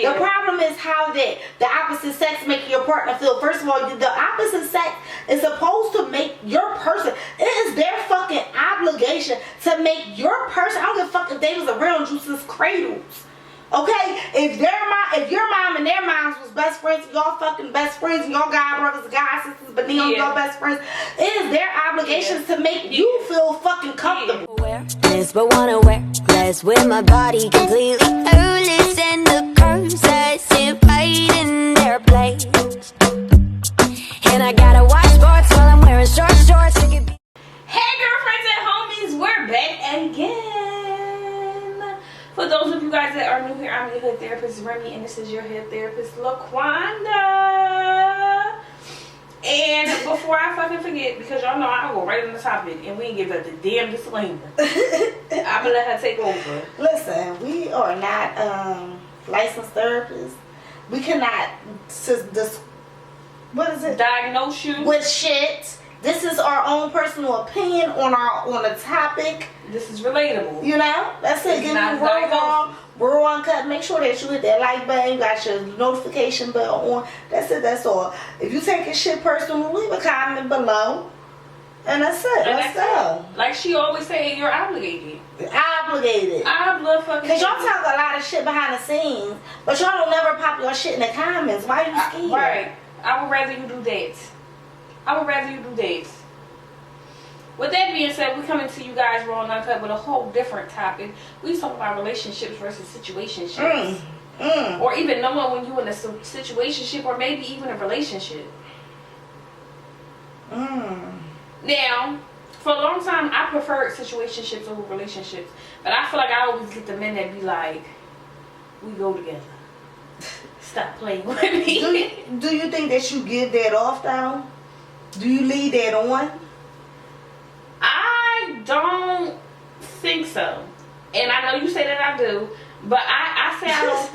The problem is how that the opposite sex make your partner feel. First of all, the opposite sex is supposed to make your person. It is their fucking obligation to make your person. I don't give a fuck if they was around you since cradles. Okay, if your mom and their moms was best friends, y'all fucking best friends, and y'all god brothers, god sisters, but then y'all best friends, it is their obligations to make you feel fucking comfortable. Yes, but wanna wear less with my body completely clueless, and the curves that sit right in their place. And I gotta watch sports while I'm wearing short shorts. Hey girlfriends and homies, we're back again. For those of you guys that are new here, I'm your hood therapist, Remi, and this is your head therapist, Laquanda. And before I fucking forget, because y'all know I go right on the topic and we ain't give up the damn disclaimer, I'm gonna let her take over. Listen, we are not licensed therapists. We cannot diagnose you with shit. This is our own personal opinion on the topic. This is relatable. You know? That's it. Give me raw, uncut. Make sure that you hit that like button. You got your notification bell on. That's it. That's all. If you take your shit personal, leave a comment below. And that's it. That's all. Like she always say, you're obligated. Obligated. Because y'all talk a lot of shit behind the scenes, but y'all don't never pop your shit in the comments. Why you scared? Right. I would rather you do that. With that being said, we're coming to you guys raw and uncut with a whole different topic. We talk about relationships versus situationships. Or even knowing when you're in a situationship or maybe even a relationship. Now, for a long time, I preferred situationships over relationships. But I feel like I always get the men that be like, we go together. Stop playing with me. Do you think that you give that off, though? Do you leave that on? I don't think so. And I know you say that I do, but I say I don't.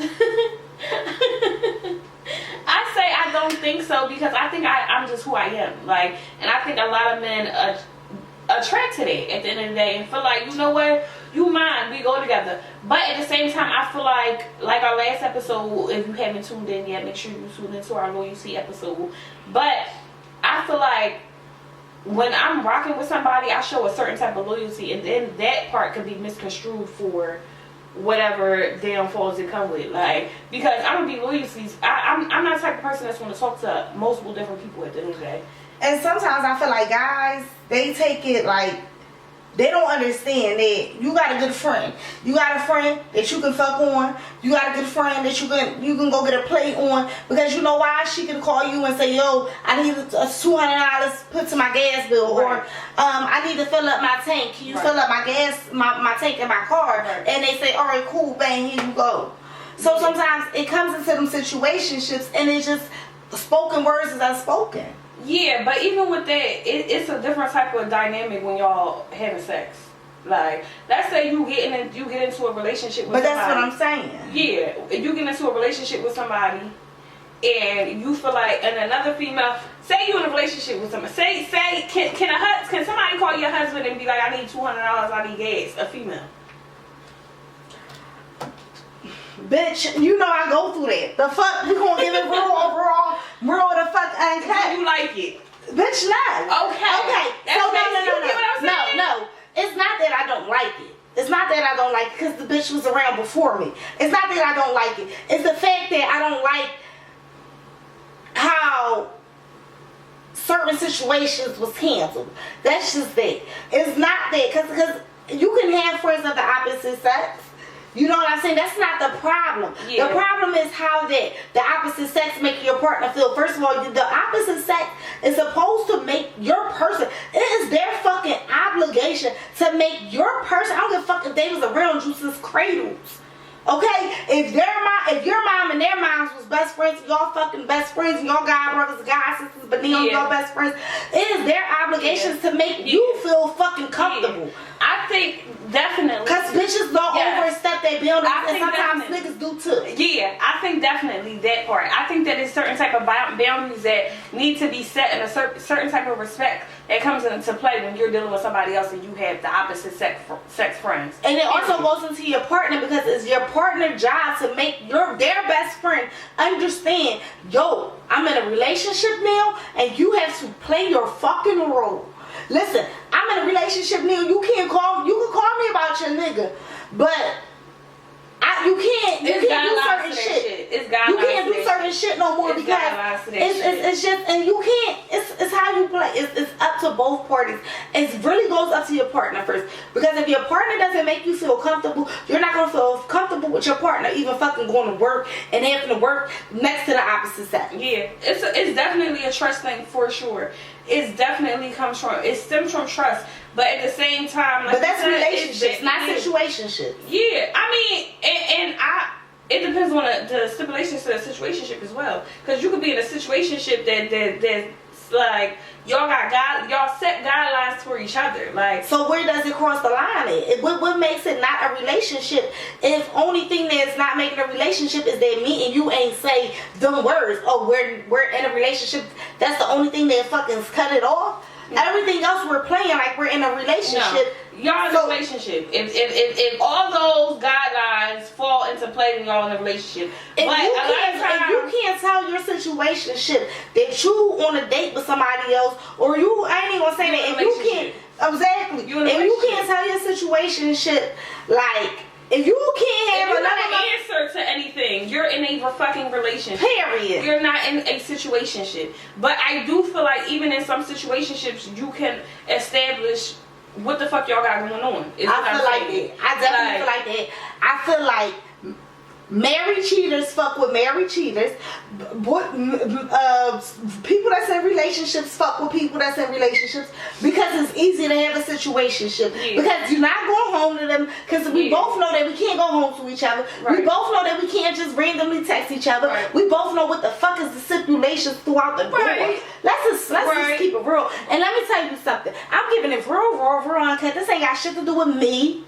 I say I don't think so because I think I'm just who I am. Like, and I think a lot of men attract to that at the end of the day and feel like, you know what, you mine, we go together. But at the same time, I feel like our last episode, if you haven't tuned in yet, make sure you tune into our loyalty episode. But I feel like when I'm rocking with somebody, I show a certain type of loyalty, and then that part could be misconstrued for whatever downfalls it come with. Like, because I'm gonna be loyalty. I'm not the type of person that's gonna talk to multiple different people at the end of the day. And sometimes I feel like guys, they take it like they don't understand that you got a good friend. You got a friend that you can fuck on. You got a good friend that you can go get a plate on, because you know why? She can call you and say, yo, I need $200 put to my gas bill, right. Or I need to fill up my tank. Can you fill up my gas, my tank in my car? Right. And they say, all right, cool, bang, here you go. So sometimes it comes into them situationships and it's just spoken words is unspoken. Yeah, but even with that, it's a different type of dynamic when y'all having sex. Like, let's say you get into a relationship with somebody. But that's what I'm saying. Yeah, if you get into a relationship with somebody and you feel like, and another female, say you in a relationship with somebody, say can somebody call your husband and be like, I need $200, I need gas, a female. Bitch, you know I go through that. The fuck, we gonna give it raw the fuck uncut. You like it? Bitch, no. Okay. So no. It's not that I don't like it. It's not that I don't like it because the bitch was around before me. It's not that I don't like it. It's the fact that I don't like how certain situations was handled. That's just that. It's not that because you can have friends of the opposite sex. You know what I'm saying? That's not the problem. Yeah. The problem is how that the opposite sex make your partner feel. First of all, the opposite sex is supposed to make your person. It is their fucking obligation to make your person. I don't give a fuck if they was around you since cradles. Okay? If your mom and their moms was best friends, y'all fucking best friends, and y'all god brothers, god sisters, but then y'all best friends. It is their obligations to make you feel fucking comfortable. I think definitely. Because bitches don't overstep their boundaries, and sometimes niggas do too. Yeah, I think definitely that part. I think that it's certain type of boundaries that need to be set, and a certain type of respect that comes into play when you're dealing with somebody else and you have the opposite sex friends. And it also goes into your partner, because it's your partner's job to make their best friend understand, yo, I'm in a relationship now and you have to play your fucking role. Listen, I'm in a relationship now. You can call me about your nigga, but you can't do certain shit. You can't do certain shit no more, because it's just, and you can't. It's how you play. It's up to both parties. It really goes up to your partner first, because if your partner doesn't make you feel comfortable, you're not gonna feel comfortable with your partner even fucking going to work and having to work next to the opposite sex. Yeah, it's definitely a trust thing for sure. It stems from trust, but at the same time, like, but that's relationships, not situationships. Yeah, I mean, it depends on the stipulations to the situationship as well, because you could be in a situationship that's like y'all set guidelines for each other. Like, so where does it cross the line at? What makes it not a relationship? If only thing that's not making a relationship is that me and you ain't say them words, oh, we're in a relationship, that's the only thing that fucking cut it off. Everything else we're playing like we're in a relationship. No, y'all in a relationship. If all those guidelines fall into play, then y'all in a relationship. If you can't tell your situationship that you on a date with somebody else, or I ain't even gonna say that, if you can't, exactly, if you can't tell your situationship, like, if you can't have another answer to anything, you're in a fucking relationship. Period. You're not in a situationship. But I do feel like even in some situationships, you can establish what the fuck y'all got going on. I feel like that. I definitely feel like that. I feel like married cheaters fuck with married cheaters. People that's in relationships fuck with people that's in relationships, because it's easy to have a situationship. Yeah. Because you're not going home to them, because we both know that we can't go home to each other. Right. We both know that we can't just randomly text each other. Right. We both know what the fuck is the stipulations throughout the door. Let's just keep it real. And let me tell you something. I'm giving it real, because this ain't got shit to do with me.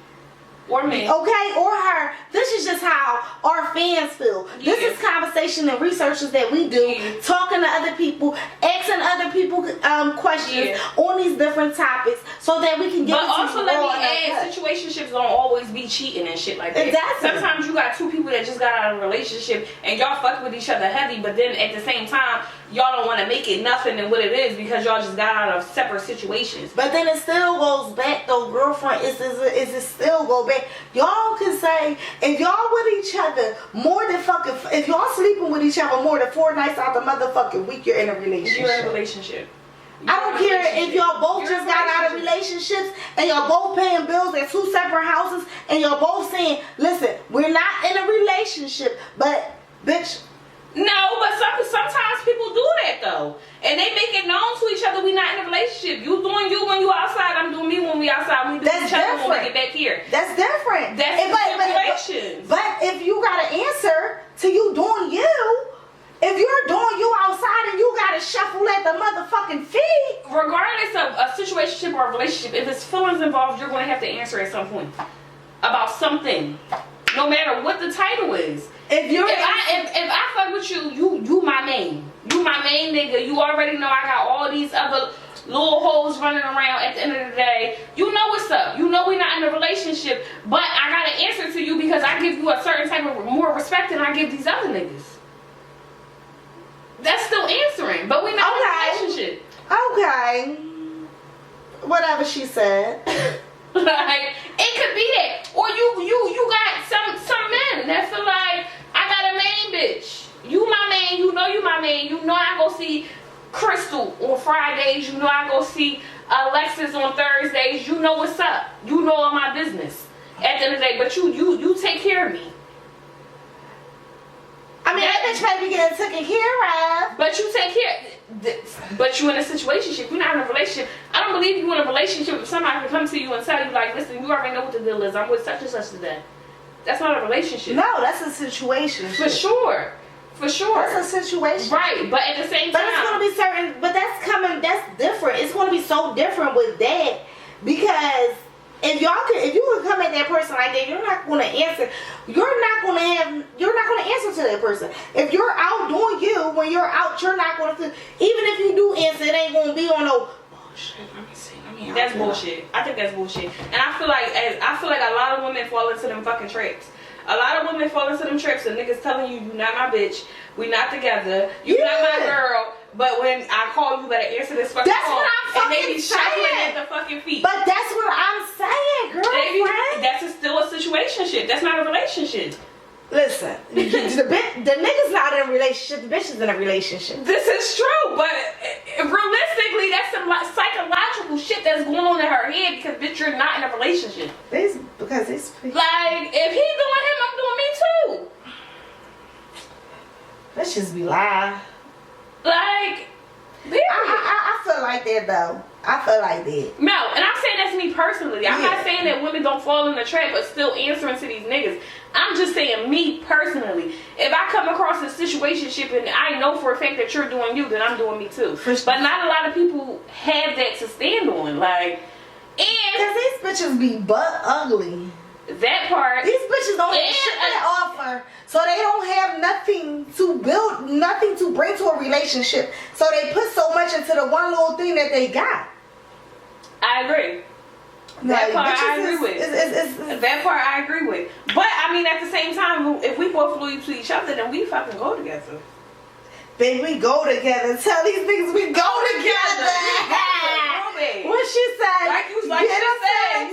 Or me. Okay, or her. This is just how our fans feel. Yeah. This is conversation and researches that we do, talking to other people, asking other people questions on these different topics, so that we can get. But also, let me add, situationships don't always be cheating and shit like that. Exactly. Sometimes you got two people that just got out of a relationship and y'all fuck with each other heavy, but then at the same time, y'all don't want to make it nothing than what it is, because y'all just got out of separate situations. But then it still goes back, though, girlfriend. Is it still go back? Y'all can say, if y'all with each other more than fucking, if y'all sleeping with each other more than 4 nights out the motherfucking week, you're in a relationship. You're in a relationship. I don't care if y'all both just got out of relationships and y'all both paying bills at 2 separate houses, and y'all both saying, listen, we're not in a relationship, but bitch. No, but sometimes people do that though, and they make it known to each other we not in a relationship. You doing you when you outside, I'm doing me when we outside. We do each other when we get back here. That's different. That's situations. But if you got an answer to you doing you, if you're doing you outside and you gotta shuffle at the motherfucking feet, regardless of a situationship or a relationship, if there's feelings involved, you're gonna have to answer at some point about something, no matter what the title is. If I fuck with you my main. You my main nigga. You already know I got all these other little hoes running around. At the end of the day, you know what's up. You know we're not in a relationship, but I got to answer to you because I give you a certain type of more respect than I give these other niggas. That's still answering, but we're not in a relationship. Okay. Whatever she said. Like, it could be that. Or you got some men that feel like, I got a main bitch. You my man, you know you my man. You know I go see Crystal on Fridays. You know I go see Alexis on Thursdays. You know what's up. You know all my business. At the end of the day, but you take care of me. I mean, that bitch might be getting taken care of. But you take care. But you in a situationship. You're not in a relationship. I don't believe you in a relationship if somebody can come to you and tell you, like, listen, you already know what the deal is. I'm with such and such today. That's not a relationship. No, that's a situation. For sure. For sure. That's a situation. Right, but at the same time. But it's going to be certain, but that's different. It's going to be so different with that, because if you would come at that person like that, you're not gonna answer. You're not gonna answer to that person. If you're out doing you, when you're out, you're not gonna feel. Even if you do answer, it ain't gonna be on no. Oh shit, let me see. That's bullshit. I think that's bullshit. And I feel like a lot of women fall into them fucking traps. A lot of women fall into them traps and niggas telling you not my bitch, we not together, you not my girl, but when I call you better answer this fucking call. What I'm fucking and they be shuffling at the fucking feet. But that's what I'm saying, girlfriend. That's still a situationship. That's not a relationship. Listen, the nigga's not in a relationship, the bitch is in a relationship. This is true, but realistically, that's some psychological shit that's going on in her head because bitch, you're not in a relationship. Because it's like, if he's doing him, I'm doing me too. Bitches be lying. Like, period. I feel like that though. I feel like that. No, and I'm saying that's me personally. I'm not saying that women don't fall in the trap but still answering to these niggas. I'm just saying me personally. If I come across a situationship and I know for a fact that you're doing you, then I'm doing me too. But not a lot of people have that to stand on. Like, and because these bitches be butt ugly. That part. These bitches don't have shit to offer. So they don't have nothing to build, nothing to bring to a relationship. So they put so much into the one little thing that they got. I agree. That part I agree with. That part I agree with. But I mean, at the same time, if we both loyal to each other, then we fucking go together. Baby, we go together. Tell these niggas we go together. What she said? Like you said,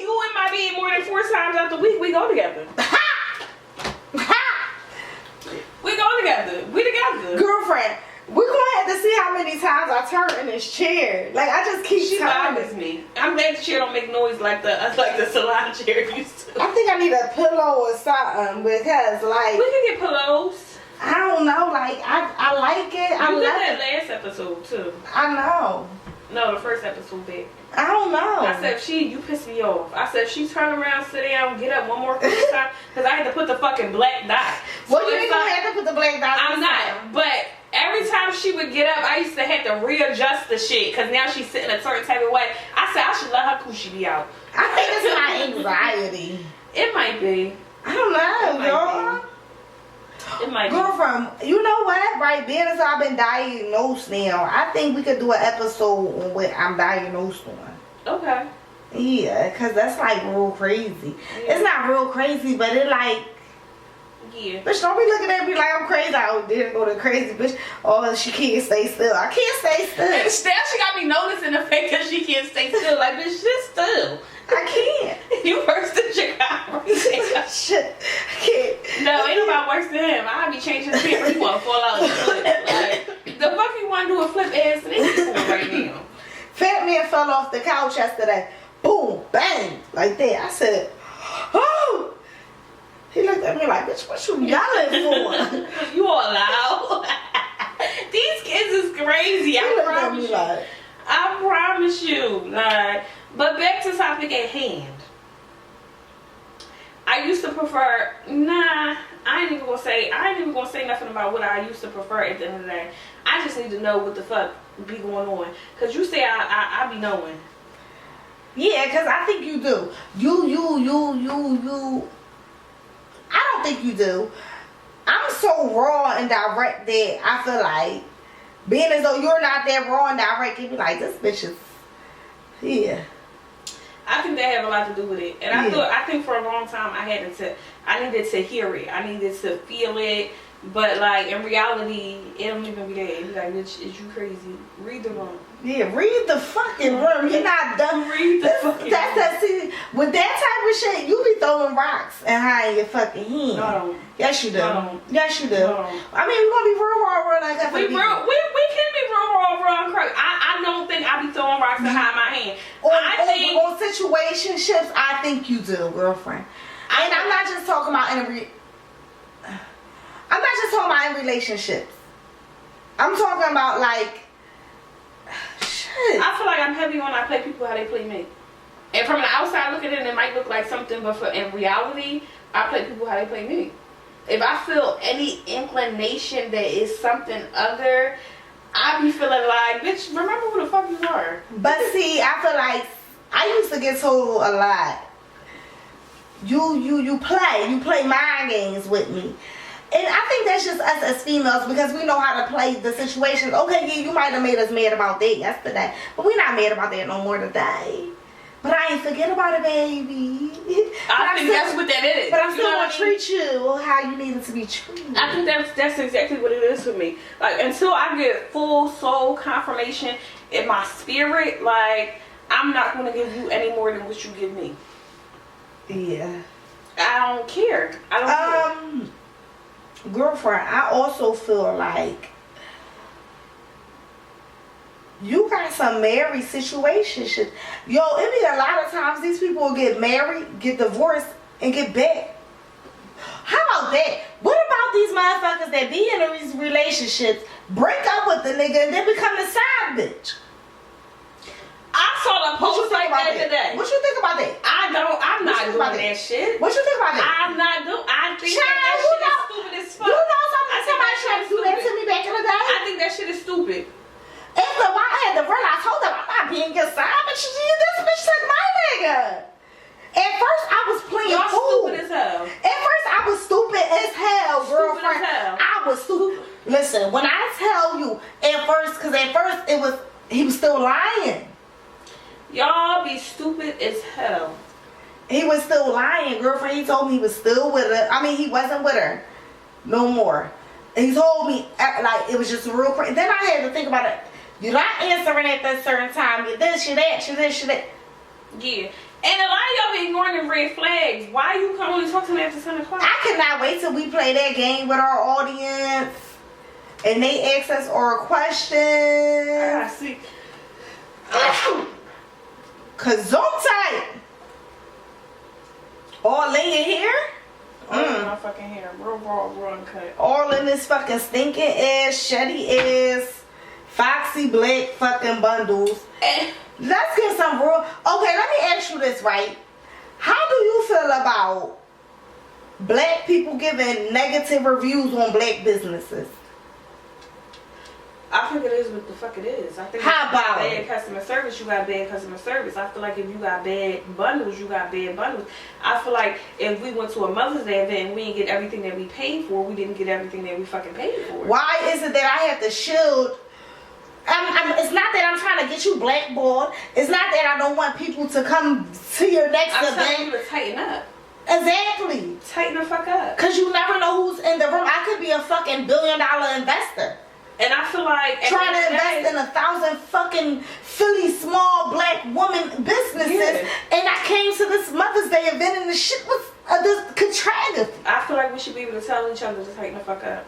you and my being more than 4 times out the week, we go together. We go together. We together. Girlfriend, we're gonna have to see how many times I turn in this chair. Like I just keep She bothers me. I'm glad the chair don't make noise like the salon chair used to. I think I need a pillow or something because like we can get pillows. I don't know, like I like it. I love did that last episode too. I know. No, the first episode did. I don't know. I said, you pissed me off. I said, she turn around, sit down, get up one more time, because I had to put the fucking black dot. What do you mean you had to put the black dot? I'm not, but every time she would get up, I used to have to readjust the shit, because now she's sitting a certain type of way. I said, I should let her coochie be out. I think it's my anxiety. It might be. I don't know, girl. It might Girlfriend, you know what? Right, being as I've been diagnosed now, I think we could do an episode on what I'm diagnosed on. Okay. Yeah, because that's like real crazy. Yeah. It's not real crazy, but it like... Yeah. Bitch, don't be looking at me like I'm crazy. I didn't go to crazy, bitch. Oh, she can't stay still. I can't stay still. And still, she got me noticing the fact that she can't stay still. Like, bitch, just still. I can't. You worse than Chicago. Shit. I can't. No, ain't nobody worse than him. I'll be changing the paper. You want to fall out and flip. Like, the fuck you want to do a flip ass nigga right now? Fat man fell off the couch yesterday. Boom, bang, like that. I said, oh. He looked at me like, bitch, what you yelling for? You all loud. These kids is crazy. I promise you. Like, I promise you. Like, but back to topic at hand. I used to prefer. Nah, I ain't even gonna say nothing about what I used to prefer at the end of the day. I just need to know what the fuck be going on. Cause you say I be knowing. Yeah, cause I think you do. You. I don't think you do. I'm so raw and direct that I feel like being as though you're not that raw and direct, you be like, this bitch is, yeah. I think that have a lot to do with it, and I think for a long time I needed to hear it, I needed to feel it, but like in reality, it don't even be there. It's like, bitch, is you crazy? Read the room. Yeah, read the fucking room. You're not done. Read the fucking room. See, with that type of shit, you be throwing rocks and hiding your fucking hand. No. Yes, you do. No. Yes, you do. No. I mean, we're gonna be real like that. We can be real and crazy. I don't think I be throwing rocks and hiding my hand. On situationships, I think you do, girlfriend. And I'm not just talking about in relationships. I'm talking about like shit. I feel like I'm heavy when I play people how they play me. And from the outside looking in, it might look like something, but in reality, I play people how they play me. If I feel any inclination that is something other, I be feeling like, bitch, remember who the fuck you are. But see, I feel like I used to get told a lot. You play mind games with me. And I think that's just us as females because we know how to play the situations. Okay, yeah, you might have made us mad about that yesterday, but we're not mad about that no more today. But I ain't forget about it, baby. I think that's what that is. But I'm still gonna treat you how you needed to be treated. I think that's exactly what it is for me. Like, until I get full soul confirmation in my spirit, like, I'm not gonna give you any more than what you give me. Yeah. I don't care. I don't care. Girlfriend, I also feel like you got some married situationships. Yo, it be a lot of times these people will get married, get divorced, and get back. How about that? What about these motherfuckers that be in these relationships, break up with the nigga, and then become the side bitch? I saw the post like that today. What you think about that? I'm not doing that shit. What you think about that? I think that shit is stupid as fuck. You know somebody tried to do that to me back in the day? I think that shit is stupid. After a while, I had to realize, I told them, I'm not being your side, but this bitch took my nigga. At first, I was playing Y'all fool. stupid as hell. At first, I was stupid as hell, girlfriend. Stupid as hell. I was stupid. Listen, when I tell you, at first, he was still lying. Y'all be stupid as hell. He was still lying, girlfriend. He told me he was still with her. I mean, he wasn't with her no more. And he told me, like, it was just real crazy. Then I had to think about it. You're not answering at that certain time. You're this, you're that, you're this, you're that. Yeah. And a lot of y'all be ignoring the red flags. Why you come only talk to me after 10 o'clock? I cannot wait till we play that game with our audience. And they ask us our questions. I see. Gesundheit. All in your hair? My fucking hair. Real uncut. All in this fucking stinking ass, shitty ass, foxy black fucking bundles. Let's get some real. Okay, let me ask you this, right? How do you feel about black people giving negative reviews on black businesses? I think it is what the fuck it is. I think How about bad customer service, you got bad customer service. I feel like if you got bad bundles, you got bad bundles. I feel like if we went to a Mother's Day event and we didn't get everything that we paid for, we didn't get everything that we fucking paid for. Why is it that I have to shield? It's not that I'm trying to get you blackballed. It's not that I don't want people to come to your next I'm event. telling you to tighten up. Exactly. Tighten the fuck up. Because you never know who's in the room. I could be a fucking $1 billion investor. And I feel like trying to invest in 1,000 fucking Philly small black woman businesses, and I came to this Mother's Day event and the shit was contracted. I feel like we should be able to tell each other to tighten the fuck up.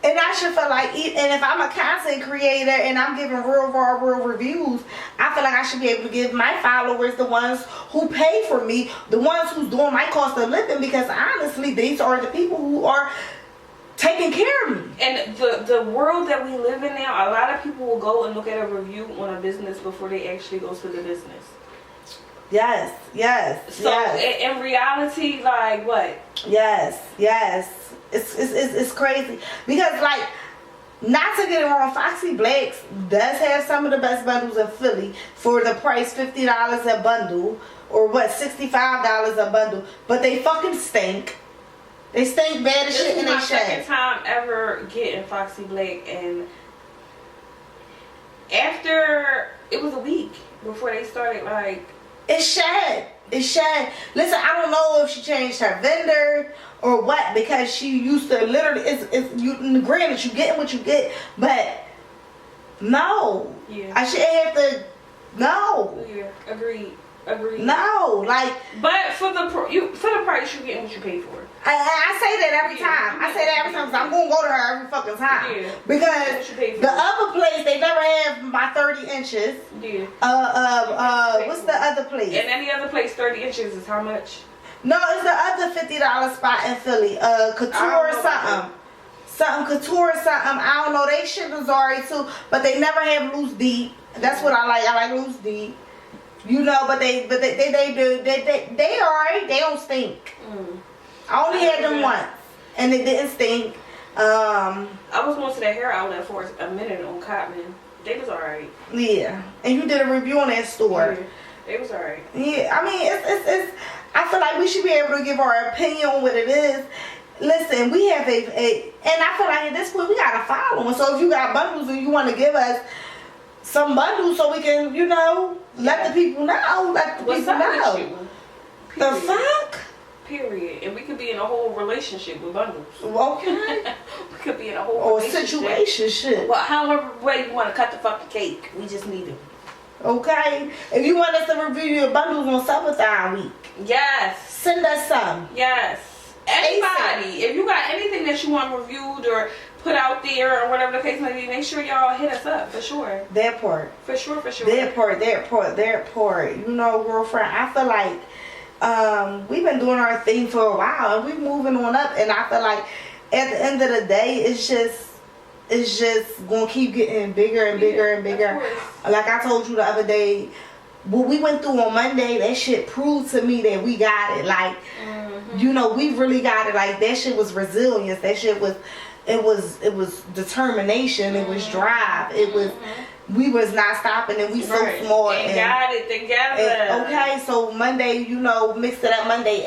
And I should feel like, and if I'm a content creator and I'm giving real reviews, I feel like I should be able to give my followers, the ones who pay for me, the ones who's doing my cost of living, because honestly, these are the people who are taking care of me. And the world that we live in now, a lot of people will go and look at a review on a business before they actually go to the business. Yes. So in reality, like what? Yes. It's crazy because, like, not to get it wrong, Foxy Blacks does have some of the best bundles in Philly for the price $50 a bundle, or what, $65 a bundle, but they fucking stink. They stink bad as shit in their shit. This is my second time ever getting Foxy Black, and after, it was a week before they started, like, it's shad. Listen, I don't know if she changed her vendor or what, because she used to literally, granted, you getting what you get, but no. Yeah. I shouldn't have to, no. Yeah, agreed. No, like. But for the price, you're getting what you pay for. I say that every time. I say that every time because I'm going to go to her every fucking time. Yeah. Because the other place, they never have my 30 inches. Yeah. What's the other place? And any other place, 30 inches is how much? No, it's the other $50 spot in Philly. Couture or something. Something couture or something. I don't know. They shit is alright too. But they never have loose deep. That's what I like. I like loose deep. You know, but they do. They alright. They don't stink. I only had them once, and it didn't stink. I was going to the hair outlet for a minute on Cotman. They was alright. Yeah, and you did a review on that store. It was alright. Yeah, I mean, it's. I feel like we should be able to give our opinion on what it is. Listen, we have and I feel like at this point we gotta follow. And so if you got bundles and you want to give us some bundles so we can, let the people know. Let the people know. The fuck? Period. And we could be in a whole relationship with bundles. Okay. We could be in a whole situationship. Well, however way you want to cut the fucking cake, we just need them. Okay. If you want us to review your bundles on Summertime Week, yes, send us some. Yes. Anybody, if you got anything that you want reviewed or put out there or whatever the case may be, make sure y'all hit us up for sure. That part. For sure. That part. Girlfriend, I feel like we've been doing our thing for a while and we're moving on up, and I feel like at the end of the day it's just gonna keep getting bigger and bigger and bigger. Like I told you the other day, what we went through on Monday, that shit proved to me that we got it. Like, we really got it. Like, that shit was resilience. That shit was, it was determination. It was drive. It was, we was not stopping, and we so smart. And got it together. Okay, so Monday, mixed it up Monday.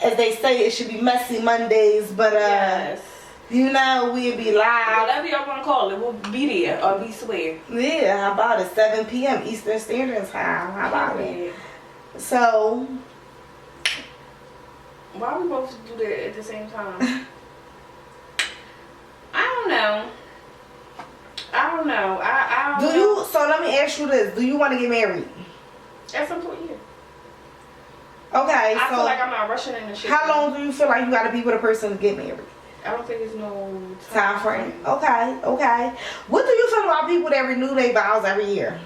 As they say, it should be messy Mondays, but yes. We'll be live. Whatever y'all want to call it, we'll be there or be square. Yeah, how about it? 7 p.m. Eastern Standard Time. How about it? So, why we both do that at the same time? I don't know. I don't know. So let me ask you this. Do you want to get married? At some point, yeah. Okay, I feel like I'm not rushing into shit. How long do you feel like you got to be with a person to get married? I don't think there's no time frame. Okay. What do you feel about people that renew their vows every year?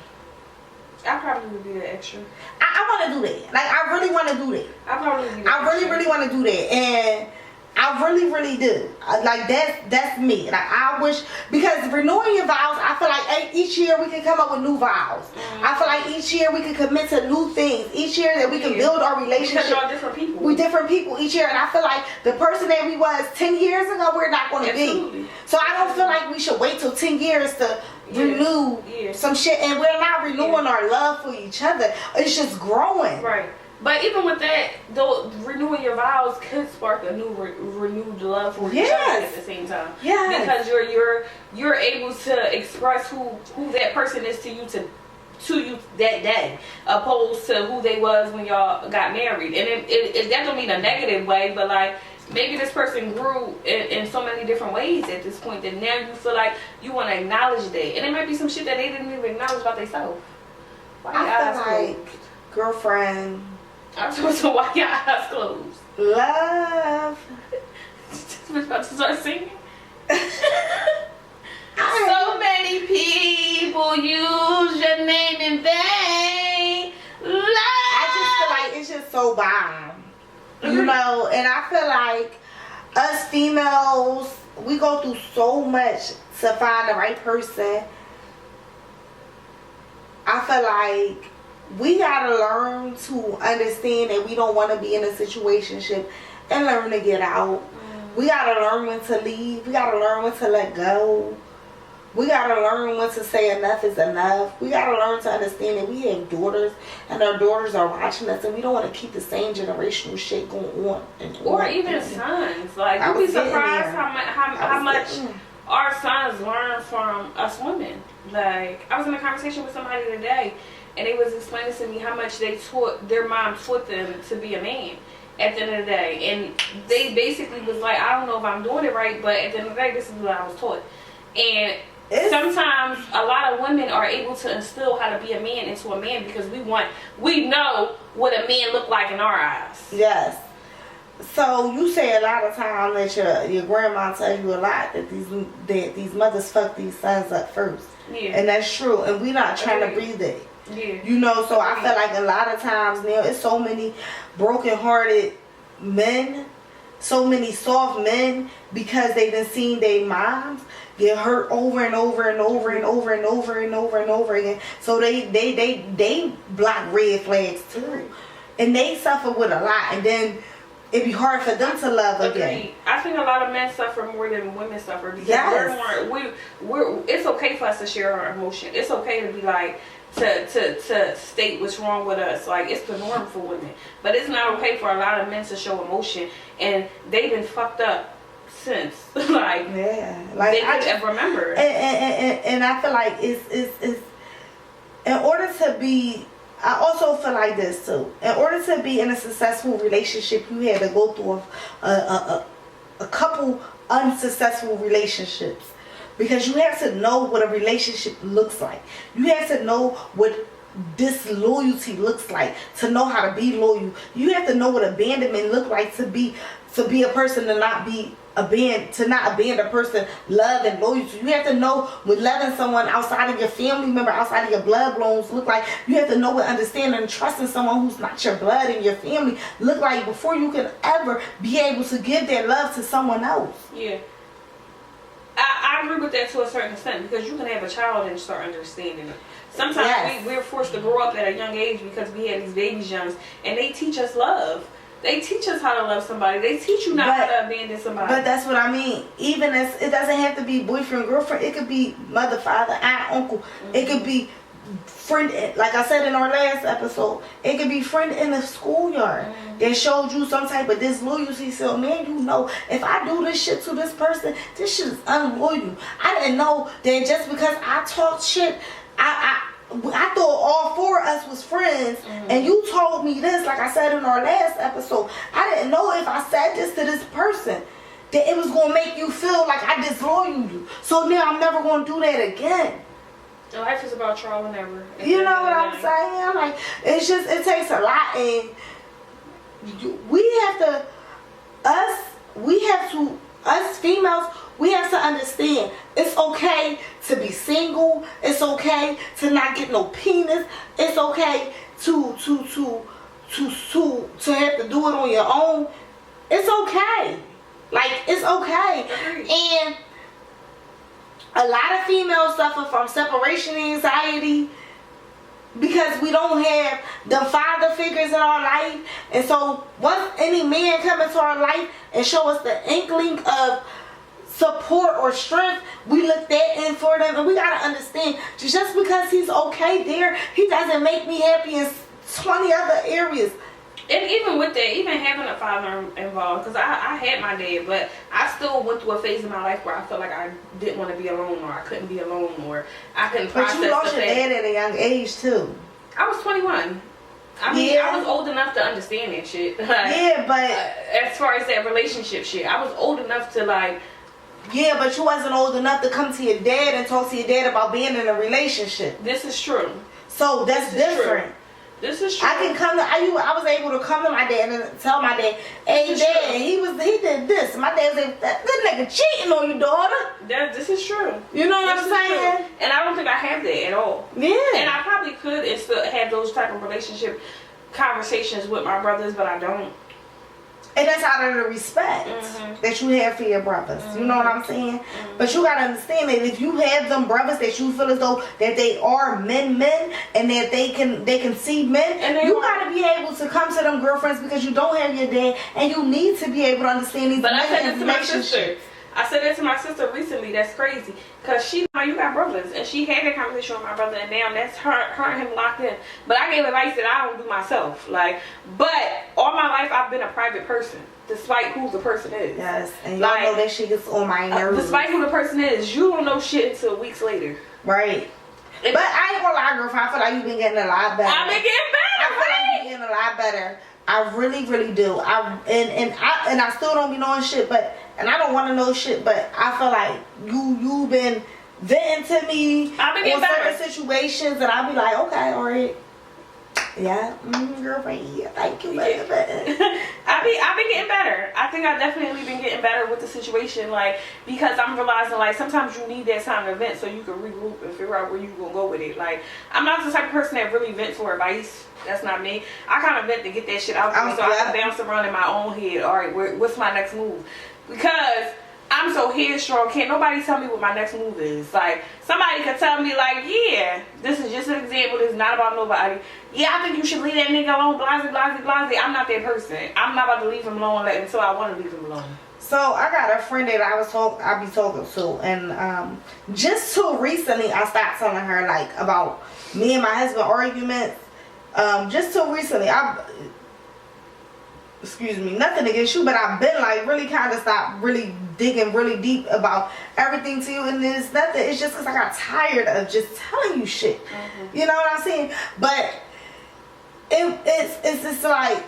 I probably would be the extra. I want to do that. Like, I really want to do that. I probably would be the extra. Really want to do that. And I really do. Like, that's me. Like, I wish, because renewing your vows, I feel like each year we can come up with new vows. I feel like each year we can commit to new things. Each year that we can build our relationship. Because we're different people. We're different people each year. And I feel like the person that we was 10 years ago, we're not going to be. So I don't feel like we should wait till 10 years to renew some shit. And we're not renewing our love for each other. It's just growing. Right. But even with that, though, renewing your vows could spark a new renewed love for each other at the same time. Yes. Because you're able to express who that person is to you that day, opposed to who they was when y'all got married. And it that don't mean a negative way, but like maybe this person grew in so many different ways at this point that now you feel like you want to acknowledge that. And it might be some shit that they didn't even acknowledge about themselves. I feel like, girlfriend, so why your eyes closed? Love. I'm about to start singing. So many people use your name in vain. Love. I just feel like it's just so bomb. And I feel like us females, we go through so much to find the right person. I feel like we gotta learn to understand that we don't want to be in a situationship and learn to get out. We gotta learn when to leave. We gotta learn when to let go. We gotta learn when to say enough is enough. We gotta learn to understand that we have daughters and our daughters are watching us, and we don't want to keep the same generational shit going on. Or even sons. Like, you'd be surprised how much our sons learn from us women. Like, I was in a conversation with somebody today, and they was explaining to me how much their mom taught them to be a man at the end of the day. And they basically was like, I don't know if I'm doing it right, but at the end of the day, this is what I was taught. And sometimes a lot of women are able to instill how to be a man into a man because we know what a man look like in our eyes. Yes. So you say a lot of times that your grandma tells you a lot that these mothers fuck these sons up first. Yeah. And that's true. And we're not trying to breathe it. Yeah. So I feel like a lot of times now it's so many broken-hearted men, so many soft men, because they done seen their moms get hurt over and over and over and over and over and over and over again. So they block red flags too, and they suffer with a lot. And then it'd be hard for them to love again. Agreed. I think a lot of men suffer more than women suffer because Yes. we're it's okay for us to share our emotion. It's okay to be like to state what's wrong with us. Like, it's the norm for women, but it's not okay for a lot of men to show emotion, and they've been fucked up since. Like, Yeah, like they can't ever remember. And I feel like it's in order to be. I also feel like this too. In order to be in a successful relationship, you had to go through a couple unsuccessful relationships, because you have to know what a relationship looks like. You have to know what disloyalty looks like to know how to be loyal. You have to know what abandonment look like to be a person to not abandon a person love and loyalty. You have to know what loving someone outside of your family member, outside of your blood belongs look like. You have to know what understanding and trusting someone who's not your blood and your family look like before you can ever be able to give their love to someone else. Yeah. I agree with that to a certain extent, because you can have a child and start understanding it. Sometimes Yes. we're forced to grow up at a young age because we had these babies young, and they teach us love. They teach us how to love somebody. They teach you not how to abandon somebody. But that's what I mean. Even as it doesn't have to be boyfriend, girlfriend. It could be mother, father, aunt, uncle. Mm-hmm. It could be friend. Like I said in our last episode, it could be friend in the schoolyard. Mm-hmm. That showed you some type of disloyalty. So man, you know, if I do this shit to this person, this shit is unloyal. I didn't know that just because I talked shit, I thought all four of us was friends, and you told me this, like I said in our last episode. I didn't know if I said this to this person that it was going to make you feel like I disloyal you. So now I'm never going to do that again. Life is about trial and error. You know what I'm saying? Like, it's just, it takes a lot, and us females, we have to understand it's okay to be single. It's okay to not get no penis. It's okay to have to do it on your own. It's okay. Like, it's okay. And a lot of females suffer from separation anxiety because we don't have the father figures in our life. And so once any man come into our life and show us the inkling of support or strength, we look that in for them. And we gotta understand, just because he's okay there, he doesn't make me happy in 20 other areas. And even with that, even having a father involved, because I had my dad, but I still went through a phase in my life where I felt like I didn't want to be alone, or I couldn't be alone, or I couldn't process. But you lost your dad at a young age too. I was 21. I mean, I was old enough to understand that shit. Like, yeah, but as far as that relationship shit, I was old enough to like. Yeah, but you wasn't old enough to come to your dad and talk to your dad about being in a relationship. This is true. So that's different. True. This is true. I can come to I was able to come to my dad and tell my dad, "Hey, Dad, he did this." My dad said, "That nigga cheating on you, daughter." This is true. You know what I'm saying? True. And I don't think I have that at all. Yeah. And I probably could and still have those type of relationship conversations with my brothers, but I don't. And that's out of the respect that you have for your brothers. You know what I'm saying? But you gotta understand that if you have them brothers that you feel as though that they are men, and that they can see men, and you gotta be able to come to them girlfriends because you don't have your dad, and you need to be able to understand these. But I said this to my sister. I said that to my sister recently. That's crazy, cause she know you got brothers, and she had that conversation with my brother, and now that's her and him locked in. But I gave advice that I don't do myself. Like, but all my life I've been a private person, despite who the person is. Yes, and y'all know that shit gets on my nerves. Despite who the person is, you don't know shit until weeks later. Right. But I ain't gonna lie, girlfriend. I feel like you've been getting a lot better. I've been getting better. I feel like you're getting a lot better. I really, really do. I still don't be knowing shit, but I don't want to know shit. But I feel like you've been venting to me in certain situations, and I'll be like, okay, all right, yeah, girlfriend, yeah, thank you, baby. I've been getting better. I think I've definitely been getting better with the situation, like, because I'm realizing like sometimes you need that time to vent so you can regroup and figure out where you gonna go with it. Like, I'm not the type of person that really vents for advice. That's not me. I kind of vent to get that shit out there so I can bounce around in my own head. All right, what's my next move? Because I'm so headstrong. Can't nobody tell me what my next move is. Like, somebody could tell me, like, yeah, this is just an example. This is not about nobody. Yeah, I think you should leave that nigga alone. Blase, blase, blase. I'm not that person. I'm not about to leave him alone until I want to leave him alone. So I got a friend that I be talking to, and just too recently I stopped telling her like about me and my husband arguments. Just too recently, excuse me, nothing against you, but I've been like really kind of stopped really digging really deep about everything to you, and it's nothing. It's just because I got tired of just telling you shit. Mm-hmm. You know what I'm saying? But it's just like.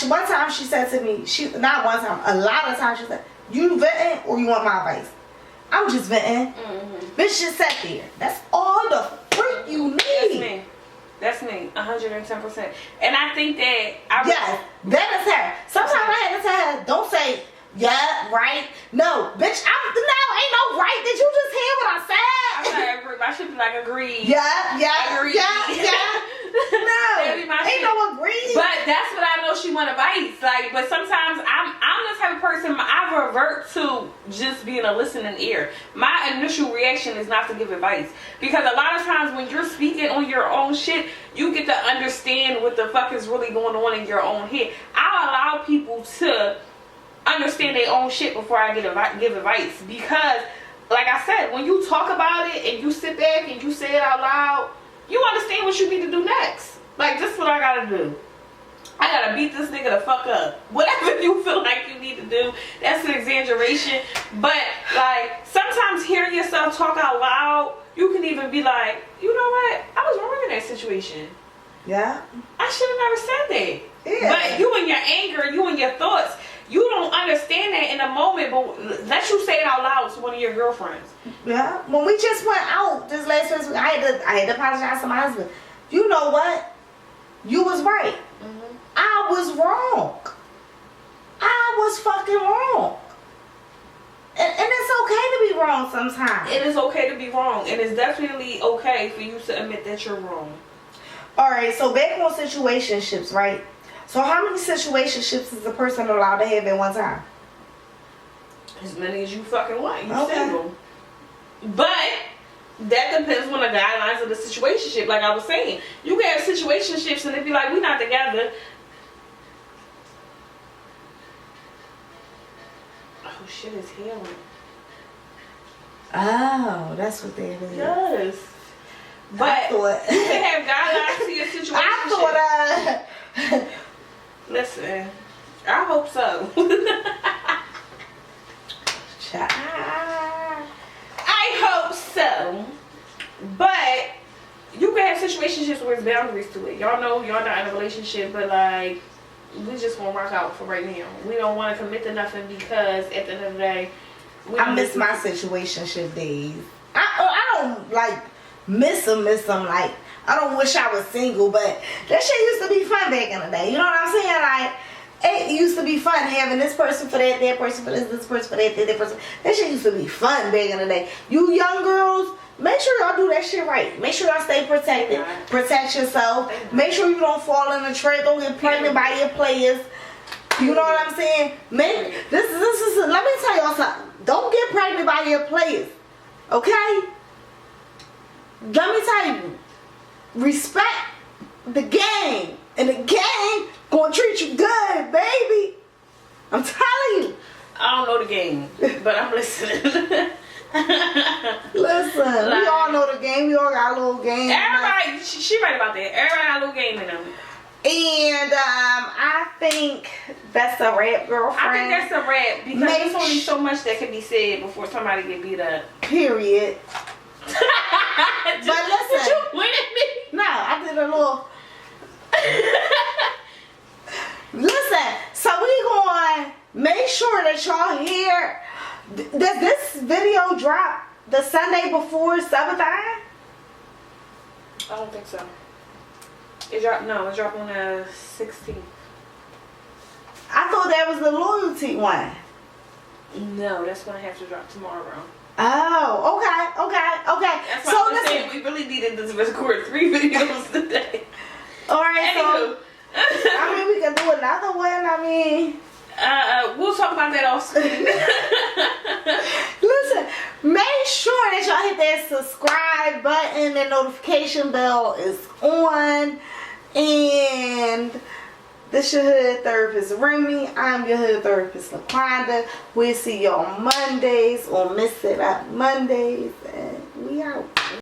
One time she said to me, not one time, a lot of times she said, you venting or you want my advice? I'm just venting. Mm-hmm. Bitch, just sat there. That's all the freak you need. That's me. 110%. And I think that yes, that is her. Sometimes I had to tell her, don't say, yeah, right. No, bitch, ain't no right. Did you just hear what I said? I'm not agree. I should be like, agreed. Yeah. Agreed. Yeah. No, ain't no agree. But that's what I know she want advice. Like, but sometimes I'm the type of person, I revert to just being a listening ear. My initial reaction is not to give advice, because a lot of times when you're speaking on your own shit, you get to understand what the fuck is really going on in your own head. I allow people to understand their own shit before I give advice, because like I said, when you talk about it and you sit back and you say it out loud, you understand what you need to do next. Like, this is what I gotta do. I gotta beat this nigga the fuck up. Whatever you feel like you need to do, that's an exaggeration. But like, sometimes hearing yourself talk out loud, you can even be like, you know what, I was wrong in that situation. Yeah, I should have never said that. Yeah. But you and your anger, you and your thoughts, you don't understand that in the moment, but let you say it out loud to one of your girlfriends. Yeah. When we just went out this last week, I had to apologize to my husband. You know what? You was right. Mm-hmm. I was wrong. I was fucking wrong. And it's okay to be wrong sometimes. It is okay to be wrong. And it's definitely okay for you to admit that you're wrong. Alright, so back on situationships, right? So how many situationships is a person allowed to have at one time? As many as you fucking want. You single. But that depends on the guidelines of the situationship. Like I was saying, you can have situationships and they be like, we not together. Oh, shit is healing. Oh, that's what they do. Yes. But you can have guidelines to your situation. I thought listen, I hope so. I hope so. But you can have situationships where there's boundaries to it. Y'all know y'all not in a relationship, but like, we just gonna rock out for right now. We don't want to commit to nothing, because at the end of the day, I miss my situationship days. I don't like miss them. Like, I don't wish I was single, but that shit used to be fun back in the day. You know what I'm saying? Like, it used to be fun having this person for that person for this person for that person. That shit used to be fun back in the day. You young girls, make sure y'all do that shit right. Make sure y'all stay protected. Protect yourself. Make sure you don't fall in the trap. Don't get pregnant by your players. You know what I'm saying? This is. Let me tell y'all something. Don't get pregnant by your players. Okay? Let me tell you. Respect the game, and the game gonna treat you good, baby. I'm telling you. I don't know the game, but I'm listening. Listen, like, we all know the game. We all got a little game. Everybody, she right about that. Everybody got a little game in them. And I think that's a wrap, girlfriend. I think that's a wrap, because there's only so much that can be said before somebody get beat up. Period. But listen, did you win at me? No, I did a little. Listen, so we going to make sure that y'all hear. Does this video drop the Sunday before 7th? I don't think so. It dropped on the 16th. I thought that was the loyalty one. No, that's gonna have to drop tomorrow. Oh, okay. That's why I'm saying we really needed to record 3 videos today. Alright, so I mean, we can do another one. I mean, We'll talk about that off screen. Listen, make sure that y'all hit that subscribe button. The notification bell is on. And this your hood therapist Remi. I'm your hood therapist Laquanda. We'll see y'all Mondays on Miss It Up Mondays. And we out.